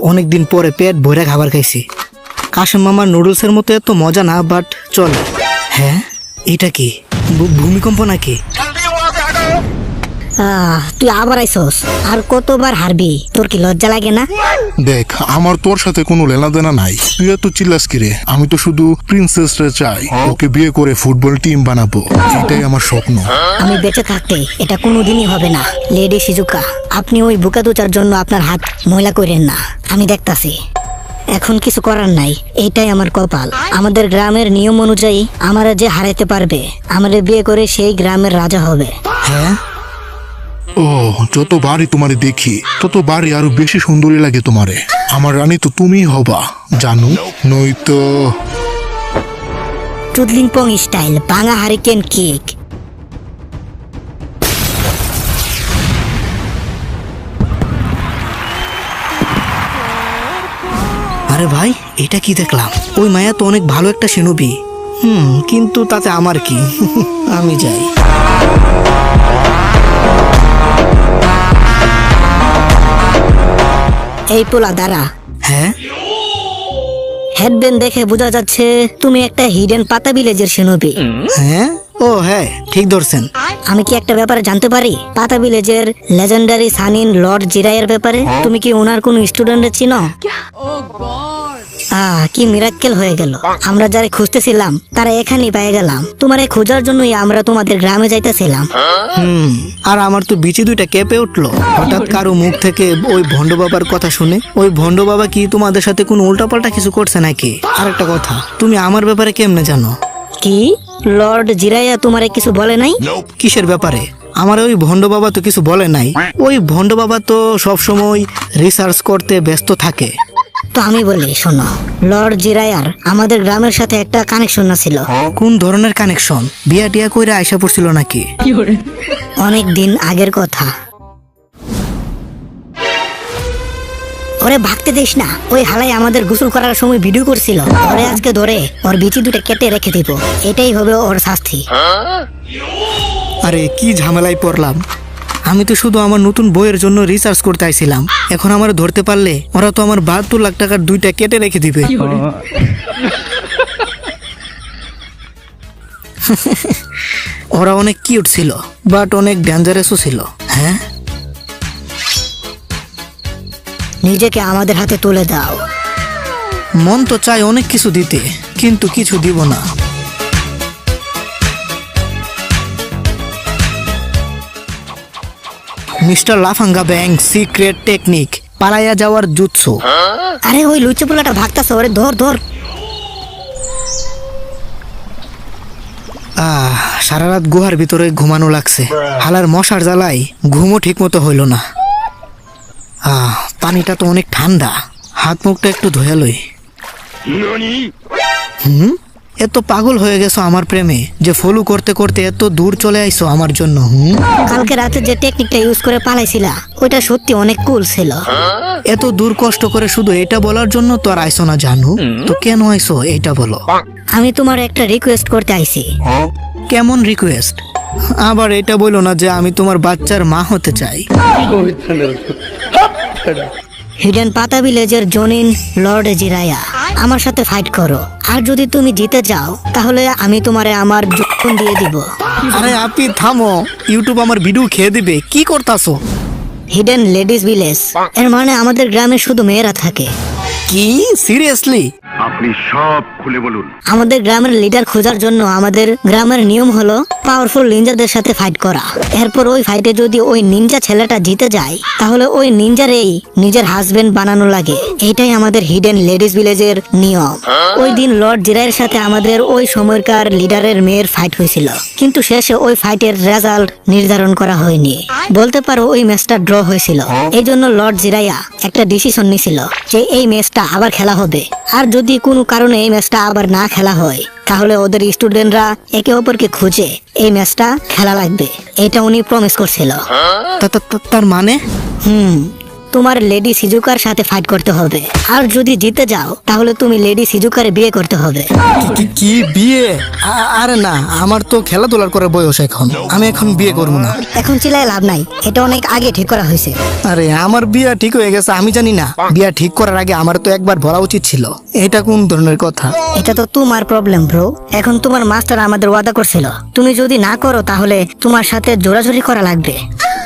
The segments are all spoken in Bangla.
অনেকদিন পরে পেট ভরে খাবার খাইছি। কাশেম মামার নুডলসের মতো এত মজা না, বাট চলে। হ্যাঁ, এটা কি ভূমিকম্প নাকি? তুই আবার আইসস, আর কতবার হারবি? তোর কি লজ্জা লাগে না? দেখ, আমার তোর সাথে কোনো লেনাদেনা নাই। তুই এত চিল্লাস কিরে? আমি তো শুধু প্রিন্সেসরে চাই, ওকে বিয়ে করে ফুটবল টিম বানাবো, এটাই আমার স্বপ্ন। আমি বেঁচে থাকতে এটা কোনোদিনই হবে না। লেডি শিজুকা, আপনি ওই বুকাদুচার জন্য আপনার হাত ময়লা করেন না। আমি দেখতাছি। এখন কিছু করার নাই, এইটাই আমার কপাল। আমাদের গ্রামের নিয়ম অনুযায়ী আমারা যে হারাইতে পারবে, আমারে বিয়ে করে সেই গ্রামের রাজা হবে। হ্যাঁ, ও, যতবারই তোমারে দেখি ততবারই আরো বেশি সুন্দরী লাগে তোমারে। আমার রানী তো তুমিই হবা, জানো? নয়তো টুদলিং পং স্টাইল ভাঙা হারিকেন কেক। আরে ভাই, এটা কি দেখলাম? ওই মায়া তো অনেক ভালো একটা সিনুবি। কিন্তু তাতে আমার কি? আমি যাই। এই পোলা দাঁড়া। হ্যাঁ, হেডব্যান্ড দেখে বোঝা যাচ্ছে তুমি একটা হিডেন পাতা ভিলেজের সিনুবি। হ্যাঁ, ও হ্যাঁ, ঠিক ধরছেন। আমি কি একটা ব্যাপারে জানতে পারি? পাতা ভিলেজের লেজেন্ডারি সানিন লর্ড জিরাইয়ের ব্যাপারে তুমি কি ওনার কোন স্টুডেন্টের চিনো? কি মিরাক্কেল হয়ে গেল। আমরা যারা খুঁজতেছিলাম তারা এখানেই পেয়ে গেলাম। তোমার এই খোঁজার জন্যই আমরা তোমাদের গ্রামে যাইতেছিলাম। আর আমার তো বিচি দুইটা কেঁপে উঠলো হঠাৎ কারো মুখ থেকে ওই ভণ্ড বাবার কথা শুনে। ওই ভণ্ড বাবা কি তোমাদের সাথে কোনো উল্টাপাল্টা কিছু করছে নাকি? আর একটা কথা, তুমি আমার ব্যাপারে কেমনে জানো? কি লর্ড জিরাইয়া তোমারে কিছু বলে নাই? কিসের ব্যাপারে? আমার ওই ভণ্ড বাবা তো কিছু বলে নাই। ওই ভণ্ড বাবা তো সবসময় রিসার্চ করতে ব্যস্ত থাকে। তো আমি বলি শোনো, লর্ড জিরাইয়ার আমাদের গ্রামের সাথে একটা কানেকশন ছিল। কোন ধরনের কানেকশন? বিয়া টিয়া কইরা আইসা পড়ছিল নাকি? অনেক দিন আগের কথা। ওরে ভাগতে দিস না, ওই হালাই আমাদের গোসল করার সময় ভিডিও করছিল। ওরে আজকে ধরে ওর বিচি দুটো কেটে রেখে দিব, এটাই হবে ওর শাস্তি। আরে কি ঝামেলায় পড়লাম। আমি তো শুধু আমার নতুন বইয়ের জন্য রিসার্চ করতে আইছিলাম। এখন আমার ধরতে পারলে ওরা তো আমার 72 লাখ টাকার দুইটা কেটে রেখে দিবে। ওরা অনেক কিউট ছিল, বাট অনেক ডেঞ্জারাসও ছিল। হ্যাঁ, নিজেকে আমাদের হাতে তুলে দাও। মন তো চায় অনেক কিছু দিতে, কিন্তু কিছু দিব না। মিস্টার লাফাঙ্গা ব্যাং সিক্রেট টেকনিক, পালাইয়া যাওয়ার জুৎসু। আরে ওই লুচে পোলাটা ভাগতাছে, ওরে ধর ধর। সারা রাত গুহার ভিতরে ঘুমানো লাগছে। হালার মশার জ্বালাই ঘুমও ঠিক মতো হইল না। পানিটা তো অনেক ঠান্ডা, হাত মুখটা একটু ধোয়া লই। এত পাগল হয়ে গেছো আমার প্রেমে যে ফলো করতে করতে এত দূর চলে আইছো আমার জন্য। কালকে রাতে যে টেকনিকটা ইউজ করে পালাইছিলা ওইটা সত্যি অনেক কুল ছিল। এত দূর কষ্ট করে শুধু এটা বলার জন্য তো আর আইসো না জানু? তো কেন আইসো এইটা বলো। আমি তোমার একটা রিকোয়েস্ট করতে আইছি। কেমন রিকোয়েস্ট? আবার এটা বলো না যে আমি তোমার বাচ্চার মা হতে চাই। হিডেন পাতা ভিলেজের জনিন লর্ড জিরাইয়া, আমার সাথে ফাইট করো। আর যদি তুমি জিতে যাও তাহলে আমি তোমারে আমার জীবন দিয়ে দিব। আরে আপনি থামো, ইউটিউব আমার ভিডিও খেয়ে দিবে। কি করতাছো? হিডেন লেডিস ভিলেজ এর মানে আমাদের গ্রামে শুধু মেয়েরা থাকে। কি সিরিয়াসলি? আপনি সব খুলে বলুন। আমাদের গ্রামের লিডার খোঁজার জন্য আমাদের গ্রামের নিয়ম হলো পাওয়ারফুল নিনজাদের সাথে ফাইট করা। এরপর ওই ফাইটে যদি ওই নিনজা ছেলেটা জিতে যায় তাহলে ওই নিনজারেই নিজের হাজবেন্ড বানানো লাগে। এটাই আমাদের হিডেন লেডিস ভিলেজের নিয়ম। ওই দিন লর্ড জিরাইয়ের সাথে আমাদের ওই সময়কার লিডারের মেয়ের ফাইট হয়েছিল, কিন্তু শেষে ওই ফাইটের রেজাল্ট নির্ধারণ করা হয়নি। বলতে পারো ওই ম্যাচটা ড্র হয়েছিল। এই জন্য লর্ড জিরাইয়া একটা ডিসিশন নিয়েছিল যে এই ম্যাচটা আবার খেলা হবে। আর যদি কোনো কারণে এই ম্যাচটা আবার না খেলা হয় তাহলে ওদের স্টুডেন্টরা একে অপরকে খুঁজে এই ম্যাচটা খেলা লাগবে। এটা উনি প্রমিস করছিল। তার মানে? তোমার লেডি সিজুকার সাথে ফাইট করতে হবে। আর যদি জিতে যাও তাহলে তুমি লেডি সিজুকারে বিয়ে করতে হবে। কি বিয়ে? আরে না, আমার তো খেলাধুলার করার বয়স এখন, আমি এখন বিয়ে করবো না। এখন চিল্লায় লাভ নাই, এটা অনেক আগে ঠিক করা হয়েছে। আরে আমার বিয়া ঠিক হয়ে গেছে, আমি জানি না? বিয়া ঠিক করার আগে আমার তো একবার বলা উচিত ছিল। এটা কোন ধরনের কথা? এটা তো তোমার প্রবলেম ব্রো। এখন তোমার মাস্টার আমাদের ওয়াদা করছিল, তুমি যদি না করো তাহলে তোমার সাথে জোরাজোরি করা লাগবে।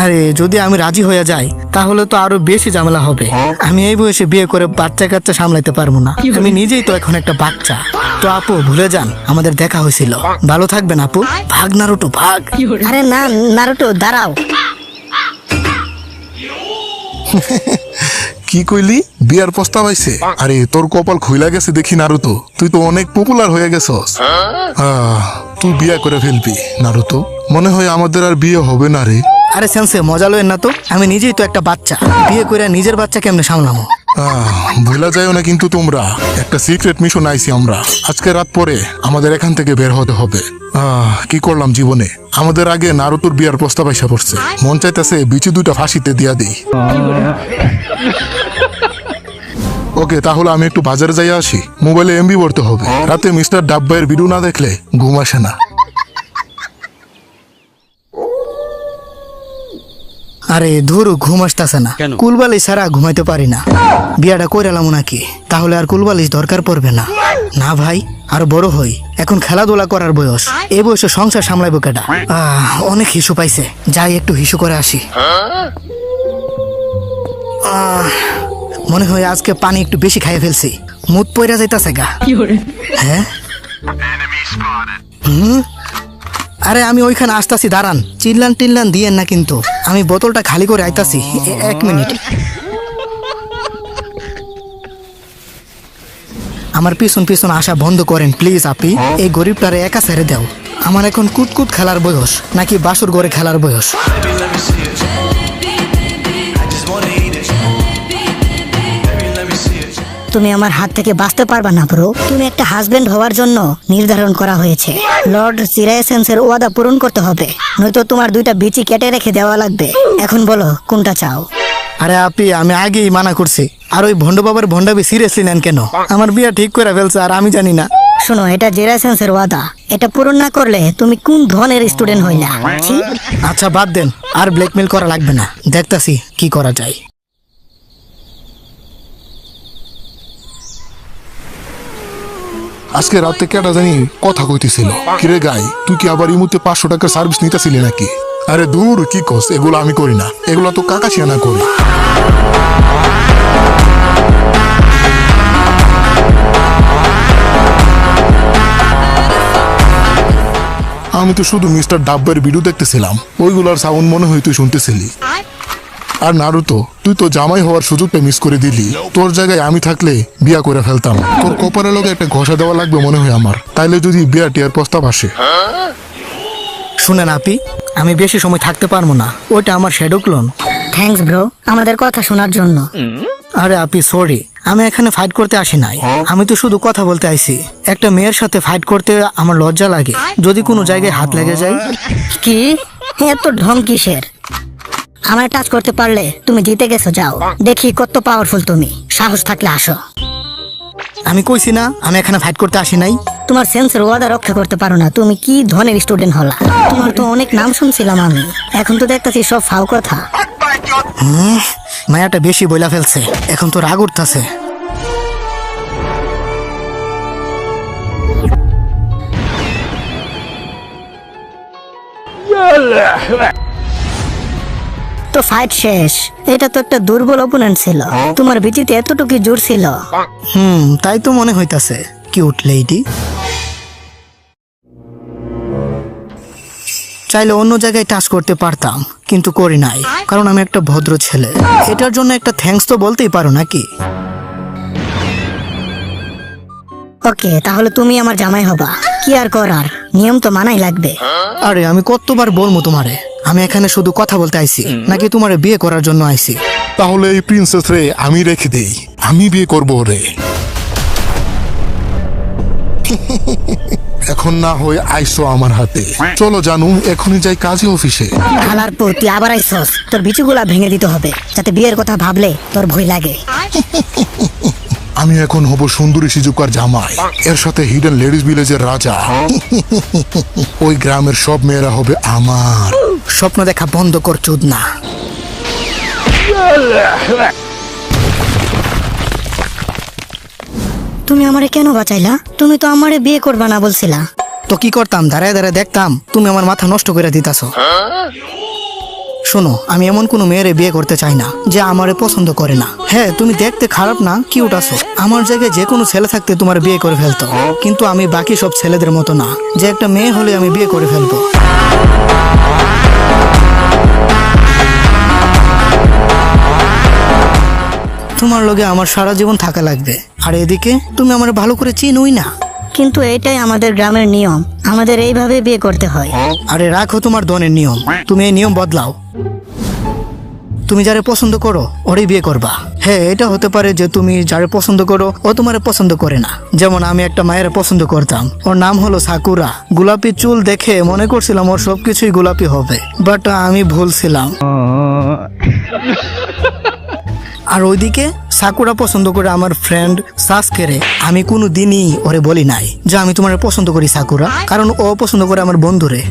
আরে যদি আমি রাজি হয়ে যাই তাহলে তো আরো বেশি ঝামেলা হবে। আমি এই বয়সে বিয়ে করে বাচ্চা কাচ্চা সামলাইতে পারবো না। আমি নিজেই তো এখন একটা বাচ্চা। তো আপু ভুলে যান, আমাদের দেখা হয়েছিল। ভালো থাকবেন আপু। ভাগ নারুটো ভাগ। আরে না নারুটো দাঁড়াও। কি কইলি? বিয়ার প্রস্তাব আইছে? আরে তোর কপাল খুইলা গেছে দেখি নারুতো, তুই তো অনেক পপুলার হয়ে গেছস। তুই বিয়া করে ফেলবি নারুতো। মনে হয় আমাদের আর বিয়ে হবে না রে। আরে সেন্সে মজা লয়েন না তো, আমি নিজেই তো একটা বাচ্চা। বিয়ে করে নিজের বাচ্চা কেমনে সামলামো? ভুলা যায়ও না কিন্তু তোমরা, একটা সিক্রেট মিশন আইছি আমরা। আজকে রাত পরে আমাদের এখান থেকে বের হতে হবে। কি করলাম জীবনে। আমাদের আগে নারুতোর বিয়ার প্রস্তাব আইসা পড়ছে। মন চাইতেছে বিচি দুইটা ফাঁসিতে দিয়া দিই। ওকে, তাহলে আমি একটু বাজারে যাই আসি। মোবাইলে এমবি ভরতে হবে। রাতে মিস্টার ডাব্বাইয়ের ভিডিও না দেখলে ঘুম আসে না। আরে ধুর, ঘুম আসতেছে না। কুলবালিশ ছাড়া ঘুমাইতে পারি না। বিয়াটা কইরালাম নাকি, তাহলে আর কুলবালিশ দরকার পড়বে না। না ভাই, আর বড় হই, এখন খেলাধুলা করার বয়স। এই বয়সে সংসার সামলাইবো কেডা? অনেক হিসু পাইছে, যাই একটু হিসু করে আসি। মনে হয় আজকে পানি একটু বেশি খাইয়ে ফেলছি, মুত পয়রা যাইতাছে গা। হ্যাঁ, আরে আমি ওইখানে আসতাছি, দাঁড়ান। চিল্লান টিল্লান দিয়েন না কিন্তু, আমি বোতলটা খালি করে আইতাছি। এক মিনিট। আমার পিছন পিছন আসা বন্ধ করেন প্লিজ আপি। এই গরিবটারে একা ছেড়ে দাও। আমার এখন কুতকুত খেলার বয়স নাকি বাসুর ঘরে খেলার বয়স? তুমি আমার হাত থেকে বাঁচতে পারবা না ব্রো। তুমি একটা হাজবেন্ড হওয়ার জন্য নির্ধারণ করা হয়েছে। লর্ড সিরাইসেন্সের ওয়াদা পূরণ করতে হবে, নয়তো তোমার দুইটা বিচি কেটে রেখে দেওয়া লাগবে। এখন বলো কোনটা চাও? আরে আপি, আমি আগেই মানা করছি। আর ওই ভন্ড বাবার ভন্ডাবি সিরিয়াসলি নেন কেন? আমার বিয়া ঠিক করে ফেলছে আর আমি জানি না। শোনো, এটা জেরাসেন্সের ওয়াদা, এটা পূরণ না করলে তুমি কোন ধরনের স্টুডেন্ট হইলা? ছি। আচ্ছা বাদ দেন, আর ব্ল্যাকমেল করা লাগবে না। দেখতাছি কি করা যায়। আজকে রাতে কেটা জানি কথা কইতেছিল। কিরে গাই, তুই কি আবার ইমুতে 500 টাকার সার্ভিস নিতেছিলি নাকি? আরে দূর, কি কস? এগুলো আমি করি না, এগুলো তো কাকাশিয়ানা করি। আমি তো শুধু মিস্টার ডাব্বের ভিডিও দেখতেছিলাম, ওইগুলার সাউন্ড মনে হয় তুই শুনতেছিলি। আর নারুতো, তুই তো জামাই হওয়ার সুযোগটা মিস করে দিলি। তোর জায়গায় আমি থাকলে বিয়া করে ফেলতাম। তোর কপারের লগে একটা ঘষা দেওয়া লাগবে মনে হয় আমার, তাইলে যদি বিয়া টিয়ার প্রস্তাব আসে। শুনেন আপি, আমি বেশি সময় থাকতে পারবো না। ওইটা আমার শ্যাডো ক্লোন। থ্যাঙ্কস ব্রো, আমাদের কথা শোনার জন্য। আরে আপি সরি, আমি এখানে ফাইট করতে আসি নাই। আমি তো শুধু কথা বলতে আইছি। একটা মেয়ের সাথে ফাইট করতে আমার লজ্জা লাগে, যদি কোনো জায়গায় হাত লেগে যায়। কি এত ঢং কিসের? আমার টাচ করতে পারলে তুমি জিতে গেছো। যাও দেখি কত পাওয়ারফুল তুমি। সাহস থাকলে আসো। আমি কইছি না আমি এখানে ফাইট করতে আসি নাই। তোমার সেন্সের ওয়াদা রক্ষা করতে পারো না, তুমি কি ধরনের স্টুডেন্ট হলা? তোমার তো অনেক নাম শুনছিলাম আমি, এখন তো দেখতেছি সব ফাও কথা। মায়াটা বেশি বইলা ফেলছে, এখন তো রাগ উঠতাছে। তো ফাইট শেষ। এটা তো একটা দুর্বল অপোনেন্ট ছিল, তোমার বিচিতে এতটুকু জোর ছিল। তাই তো মনে হইতাছে। Cute lady. চাইলে অন্য জায়গায় টাচ করতে পারতাম, কিন্তু করি নাই, কারণ আমি একটা ভদ্র ছেলে। এটার জন্য একটা থ্যাঙ্কস তো বলতেই পারো নাকি? ওকে, তাহলে তুমি আমার জামাই হবা। কি আর করার, নিয়ম তো মানাই লাগবে। আরে আমি কতবার বলবো তোমারে, আমি এখানে শুধু কথা বলতে আইছি নাকি তোমারে বিয়ে করার জন্য আইছি? তাহলে এই প্রিন্সেস রে আমি রেখে দেই, আমি বিয়ে করবো রে। এখন না হয়ে আইসো আমার হাতে। চলো জানু, এখনই যাই কাজী অফিসে। হালারপুর, তুই আবার আইসস। তোর বিচুগুলা ভেঙে দিতে হবে, যাতে বিয়ের কথা ভাবলে তোর ভয় লাগে। আমি এখন হব সুন্দরী সিজুকার জামাই, এর সাথে হিডেন লেডিস ভিলেজের রাজা। ওই গ্রামের সব মেয়েরা হবে আমার। স্বপ্ন দেখা বন্ধ কর চোদনা। তুমি আমারে কেন বাঁচাইলা? তুমি তো আমারে বিয়ে করবা না বলছিলা। তো কি করতাম, দাঁড়ায় দাঁড়ায় দেখতাম তুমি আমার মাথা নষ্ট করে দিতাছো। শোনো, আমি এমন কোনো মেয়েরে বিয়ে করতে চাই না যে আমারে পছন্দ করে না। হ্যাঁ, তুমি দেখতে খারাপ না, কিউট আছো। আমার জায়গায় যে কোনো ছেলে থাকতে তোমার বিয়ে করে ফেলতো, কিন্তু আমি বাকি সব ছেলেদের মতো না যে একটা মেয়ে হলে আমি বিয়ে করে ফেলবো। তোমার লগে আমার সারা জীবন থাকা লাগবে, আর এদিকে তুমি আমার ভালো করে চিনোই না। কিন্তু এটাই আমাদের গ্রামের নিয়ম, আমাদের এইভাবে বিয়ে করতে হয়। আরে রাখো তোমার দনের নিয়ম, তুমি এই নিয়ম বদলাও। তুমি যারে পছন্দ করো ওরই বিয়ে করবা। হ্যাঁ, এটা হতে পারে যে তুমি যারে পছন্দ করো ও তোমারে পছন্দ করে না। যেমন আমি একটা মায়ের পছন্দ করতাম, ওর নাম হলো সাকুরা। গোলাপি চুল দেখে মনে করছিলাম ওর সবকিছুই গোলাপি হবে, বাট আমি ভুল ছিলাম। আর ওইদিকে সাকুরা পছন্দ করে আমার ফ্রেন্ড সাসকেরে। আমি কোনো দিনই ওরে বলি নাই যে আমি তোমার পছন্দ করি সাকুরা, কারণ ও পছন্দ করে আমার বন্ধুরে।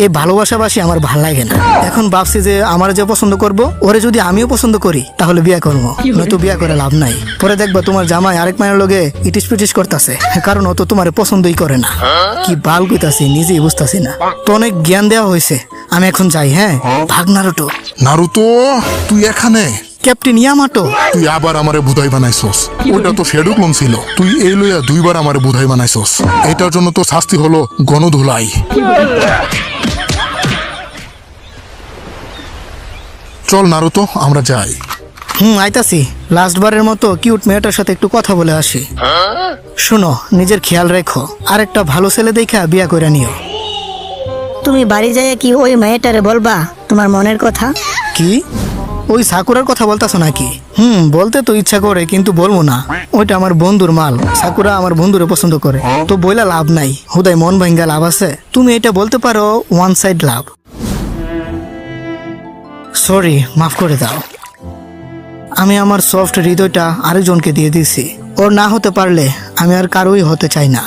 এই ভালোবাসাবাসি আমার ভাল লাগে না। এখন ভাবছি যে আমার যে পছন্দ করব ওরে যদি আমিও পছন্দ করি তাহলে বিয়ে করবো, নয়তো বিয়ে করে লাভ নাই। পরে দেখবা তোমার জামাই আরেক মায়ের লগে ইটিস পিটিস করতেছে, কারণ ও তো তোমার পছন্দই করে না। কি বাল কইতাছি নিজেই বুঝতাছি না। তো অনেক জ্ঞান দেওয়া হয়েছে, আমি এখন যাই। হ্যাঁ, ভাগ নারুটো। নারুতো, তুই এখানে? ক্যাপ্টেন ইয়ামাটো। তুই আবার আমারে বুধাই বানাইছস। ওটা তো শেডু ক্লোন ছিল। তুই এই লইয়া দুইবার আমারে বুধাই বানাইছস। এটার জন্য তো শাস্তি হলো গণধুলাই। চল নারুতো, আমরা যাই। আইতাছি। লাস্ট বারের মতো কিউট মেয়েটার সাথে একটু কথা বলে আসি। শোনো, নিজের খেয়াল রেখো, আর একটা ভালো ছেলে দেখা বিয়া করে নিও। তুমি বাড়ি যাইয়া কি ওই মেয়েটারে বলবা তোমার মনের কথা? কি ওই সাকুরার কথা বলতাছো নাকি? বলতে তো ইচ্ছা করে, কিন্তু বলবো না। ওইটা আমার বন্ধুর মাল। সাকুরা আমার বন্ধুরে পছন্দ করে, তো বইলা লাভ নাই। হুদাই মন ভাঙ্গা লাভ আছে? তুমি এটা বলতে পারো ওয়ান সাইড লাভ। সরি, মাফ করে দাও। আমি আমার সফট হৃদয়টা আরেকজনকে দিয়ে দিয়েছি। ওর না হতে পারলে আমি আর কারোই হতে চাই না।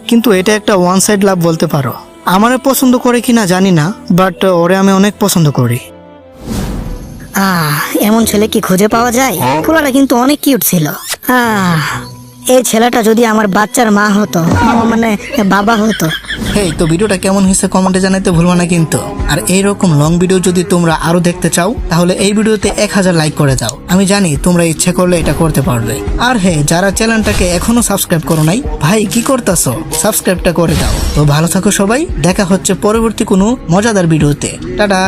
কিন্তু এটা একটা ওয়ান সাইড লাভ বলতে পারো। আমারে পছন্দ করে কিনা জানি না, বাট ওরে আমি অনেক পছন্দ করি। এমন ছেলে কি খুঁজে পাওয়া যায়? পোলাটা কিন্তু অনেক কিউট ছিল। এই ছেলেটা যদি আমার বাচ্চার মা হতো, মানে বাবা হতো। হেই, তো ভিডিওটা কেমন হয়েছে কমেন্টে জানাতে ভুলবা না কিন্তু। আর এইরকম লং ভিডিও যদি তোমরা আরো দেখতে চাও তাহলে এই ভিডিওতে 1000 লাইক করে দাও। আমি জানি তোমরা ইচ্ছে করলে এটা করতে পারবে। আর হ্যাঁ, যারা চ্যানেলটাকে এখনো সাবস্ক্রাইব করো নাই, ভাই কি করতেছো, সাবস্ক্রাইবটা করে দাও। তো ভালো থাকো সবাই, দেখা হচ্ছে পরবর্তী কোনো মজাদার ভিডিওতে। টাটা।